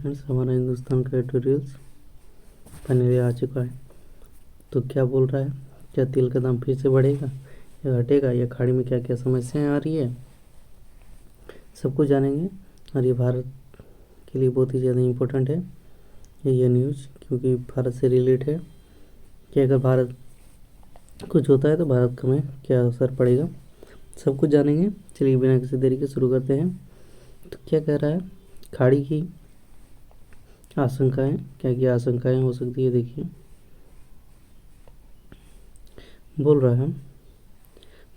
Friends, हमारा हिंदुस्तान का editorials finally आ चुका है। तो क्या बोल रहा है, क्या तेल का दाम फिर से बढ़ेगा या घटेगा, या खाड़ी में क्या क्या समस्याएं आ रही है, सब कुछ जानेंगे। और ये भारत के लिए बहुत ही ज़्यादा इम्पोर्टेंट है ये न्यूज़, क्योंकि भारत से रिलेट है कि अगर भारत कुछ होता है तो भारत का में क्या असर पड़ेगा, सब कुछ जानेंगे। चलिए बिना किसी देरी के शुरू करते हैं। तो क्या कह रहा है, खाड़ी की आशंकाएं, क्या क्या आशंकाएं हो सकती है, देखिए। बोल रहा है,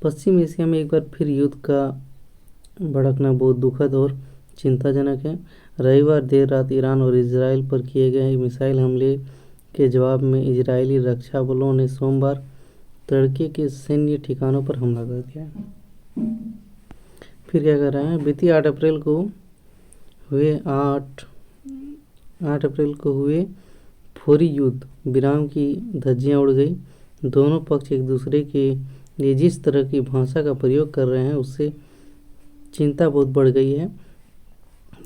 पश्चिम एशिया में एक बार फिर युद्ध का भड़कना बहुत दुखद और चिंताजनक है। रविवार देर रात ईरान और इजराइल पर किए गए मिसाइल हमले के जवाब में इजरायली रक्षा बलों ने सोमवार तड़के के सैन्य ठिकानों पर हमला कर दिया। फिर क्या कर रहा है, बीती 8 अप्रैल को हुए फौरी युद्ध विराम की धज्जियां उड़ गई। दोनों पक्ष एक दूसरे के लिए जिस तरह की भाषा का प्रयोग कर रहे हैं उससे चिंता बहुत बढ़ गई है।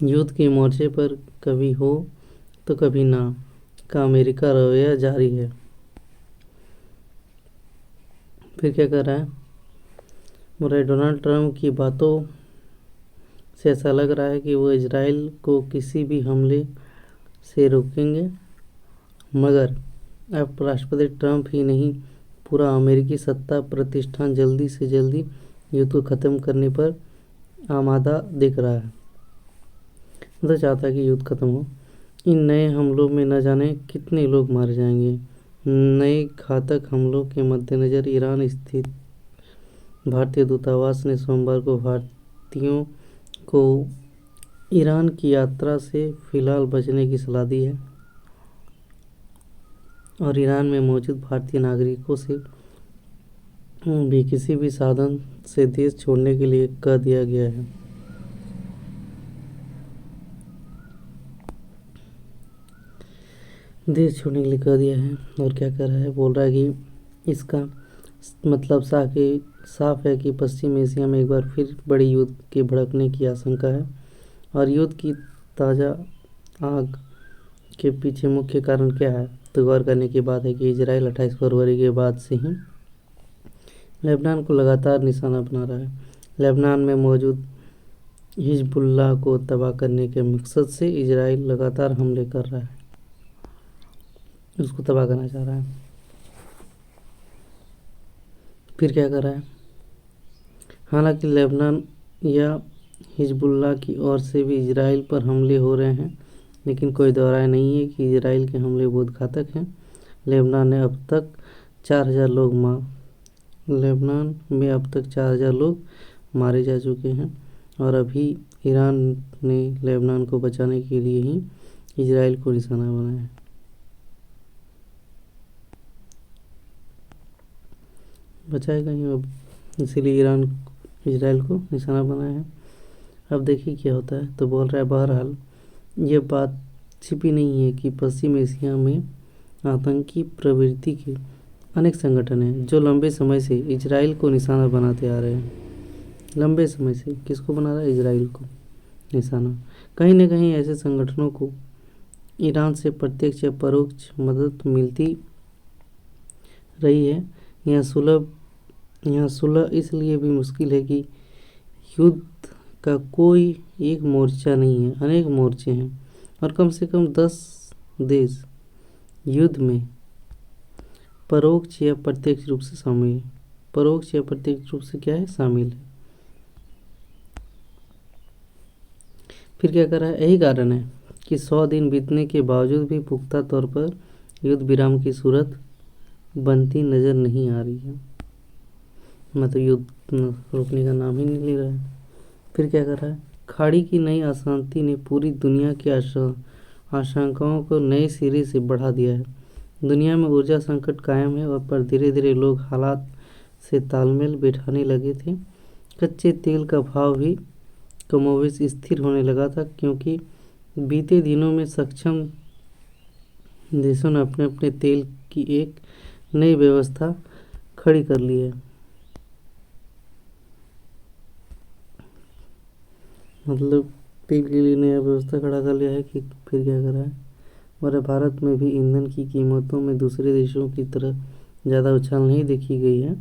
युद्ध के मोर्चे पर कभी हो तो कभी ना का अमेरिका रवैया जारी है। फिर क्या कर रहा है, बोल रहा है, डोनाल्ड ट्रंप की बातों से ऐसा लग रहा है कि वो इजराइल को किसी भी हमले से रोकेंगे, मगर अब राष्ट्रपति ट्रंप ही नहीं, पूरा अमेरिकी सत्ता प्रतिष्ठान जल्दी से जल्दी युद्ध को ख़त्म करने पर आमादा दिख रहा है। मतलब चाहता है कि युद्ध खत्म हो। इन नए हमलों में न जाने कितने लोग मारे जाएंगे। नए घातक हमलों के मद्देनज़र ईरान स्थित भारतीय दूतावास ने सोमवार को भारतीयों को ईरान की यात्रा से फिलहाल बचने की सलाह दी है और ईरान में मौजूद भारतीय नागरिकों से भी किसी भी साधन से देश छोड़ने के लिए कह दिया गया है। देश छोड़ने के लिए कह दिया है। और क्या कर रहा है, बोल रहा है कि इसका मतलब साफ है कि पश्चिम एशिया में एक बार फिर बड़ी युद्ध के भड़कने की आशंका है। और युद्ध की ताज़ा आग के पीछे मुख्य कारण क्या है, तो गौर करने की बात है कि इजराइल 28 फरवरी के बाद से ही लेबनान को लगातार निशाना बना रहा है। लेबनान में मौजूद हिजबुल्लाह को तबाह करने के मकसद से इजराइल लगातार हमले कर रहा है, उसको तबाह करना चाह रहा है। फिर क्या कर रहा है, हालांकि लेबनान या हिजबुल्लाह की ओर से भी इजराइल पर हमले हो रहे हैं, लेकिन कोई दो राय नहीं है कि इजराइल के हमले बहुत घातक हैं। लेबनान में अब तक 4,000 लोग मारे जा चुके हैं और अभी ईरान ने लेबनान को बचाने के लिए ही इजराइल को निशाना बनाया है। बचाएगा ही अब, इसीलिए ईरान इजराइल को निशाना बनाया है। अब देखिए क्या होता है। तो बोल रहा है, बहरहाल ये बात छिपी नहीं है कि पश्चिम एशिया में आतंकी प्रवृत्ति के अनेक संगठन हैं जो लंबे समय से इजराइल को निशाना बनाते आ रहे हैं। लंबे समय से किसको बना रहा है, इजराइल को निशाना। कहीं न कहीं ऐसे संगठनों को ईरान से प्रत्यक्ष या परोक्ष मदद मिलती रही है। यहाँ सुलह इसलिए भी मुश्किल है कि युद्ध का कोई एक मोर्चा नहीं है, अनेक मोर्चे हैं और कम से कम 10 देश युद्ध में परोक्ष या प्रत्यक्ष रूप से शामिल है। परोक्ष या प्रत्यक्ष रूप से क्या है, शामिल है। फिर क्या कर रहा है, यही कारण है कि 100 दिन बीतने के बावजूद भी पुख्ता तौर पर युद्ध विराम की सूरत बनती नज़र नहीं आ रही है। मतलब युद्ध रोकने का नाम ही नहीं ले रहा है। फिर क्या कर रहा है, खाड़ी की नई अशांति ने पूरी दुनिया की आशंकाओं को नए सिरे से बढ़ा दिया है। दुनिया में ऊर्जा संकट कायम है और पर धीरे धीरे लोग हालात से तालमेल बैठाने लगे थे। कच्चे तेल का भाव भी कमोबेश स्थिर होने लगा था, क्योंकि बीते दिनों में सक्षम देशों ने अपने अपने तेल की एक नई व्यवस्था खड़ी कर ली है। मतलब तेल के लिए नया व्यवस्था खड़ा कर लिया है कि फिर क्या करा है। हमारे भारत में भी ईंधन की कीमतों में दूसरे देशों की तरह ज़्यादा उछाल नहीं देखी गई है।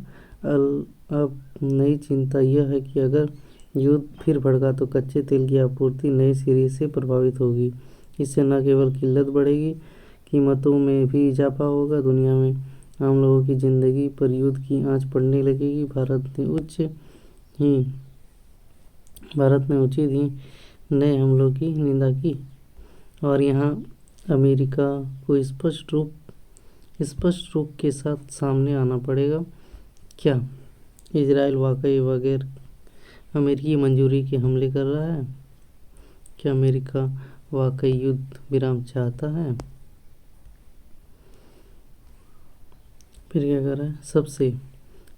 अब नई चिंता यह है कि अगर युद्ध फिर भड़का तो कच्चे तेल की आपूर्ति नए सिरे से प्रभावित होगी। इससे न केवल किल्लत बढ़ेगी, कीमतों में भी इजाफा होगा। दुनिया में आम लोगों की ज़िंदगी पर युद्ध की आंच पड़ने लगेगी। भारत ने उचित ही नए हमलों की निंदा की और यहाँ अमेरिका को स्पष्ट रूप के साथ सामने आना पड़ेगा। क्या इजराइल वाकई बगैर अमेरिकी मंजूरी के हमले कर रहा है? क्या अमेरिका वाकई युद्ध विराम चाहता है? फिर क्या कर रहा है? सबसे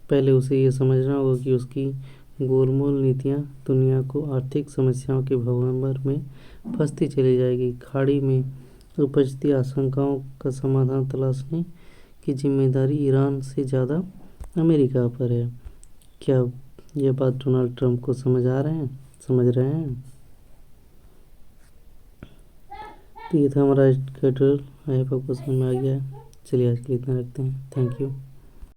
पहले उसे ये समझना होगा कि उसकी गोलमोल नीतियाँ दुनिया को आर्थिक समस्याओं के भंवर में फंसती चली जाएगी। खाड़ी में उपजती आशंकाओं का समाधान तलाशने की जिम्मेदारी ईरान से ज़्यादा अमेरिका पर है। क्या यह बात डोनाल्ड ट्रंप को समझ रहे हैं? तो ये था हमारा ट्यूटोरियल। आई होप आपको समझ में आ गया है। चलिए आज के लिए इतना रखते हैं। Thank you.